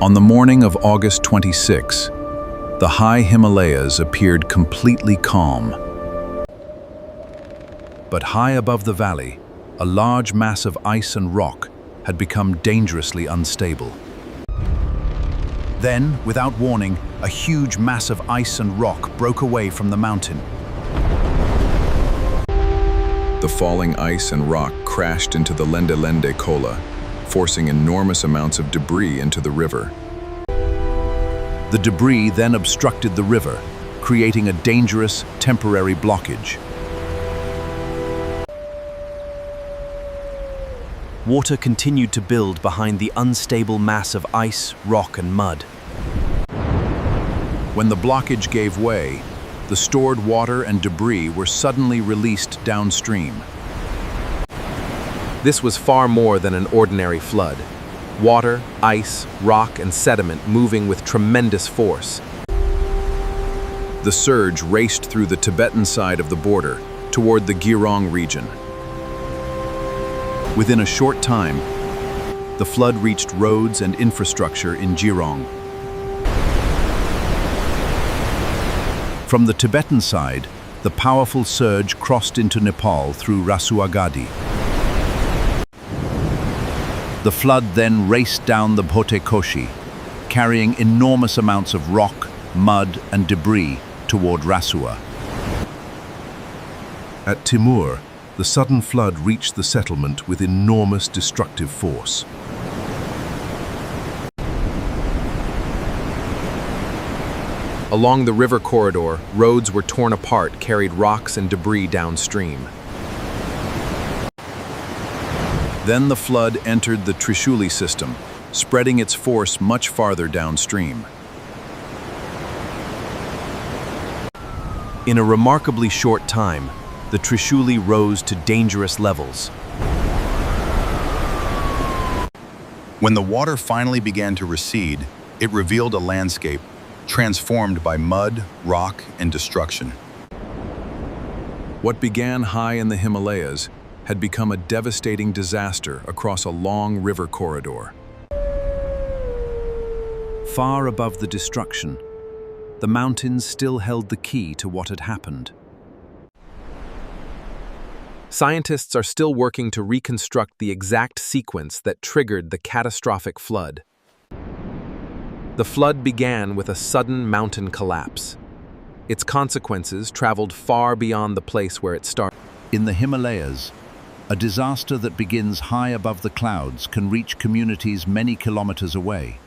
On the morning of August 26, the high Himalayas appeared completely calm. But high above the valley, a large mass of ice and rock had become dangerously unstable. Then, without warning, a huge mass of ice and rock broke away from the mountain. The falling ice and rock crashed into the Lhende Khola, forcing enormous amounts of debris into the river. The debris then obstructed the river, creating a dangerous, temporary blockage. Water continued to build behind the unstable mass of ice, rock, and mud. When the blockage gave way, the stored water and debris were suddenly released downstream. This was far more than an ordinary flood. Water, ice, rock, and sediment moving with tremendous force. The surge raced through the Tibetan side of the border toward the Gyirong region. Within a short time, the flood reached roads and infrastructure in Gyirong. From the Tibetan side, the powerful surge crossed into Nepal through Rasuwagadhi. The flood then raced down the Bhote Koshi, carrying enormous amounts of rock, mud, and debris toward Rasuwa. At Timur, the sudden flood reached the settlement with enormous destructive force. Along the river corridor, roads were torn apart, carried rocks and debris downstream. Then the flood entered the Trishuli system, spreading its force much farther downstream. In a remarkably short time, the Trishuli rose to dangerous levels. When the water finally began to recede, it revealed a landscape transformed by mud, rock, and destruction. What began high in the Himalayas had become a devastating disaster across a long river corridor. Far above the destruction, the mountains still held the key to what had happened. Scientists are still working to reconstruct the exact sequence that triggered the catastrophic flood. The flood began with a sudden mountain collapse. Its consequences traveled far beyond the place where it started. In the Himalayas, a disaster that begins high above the clouds can reach communities many kilometers away.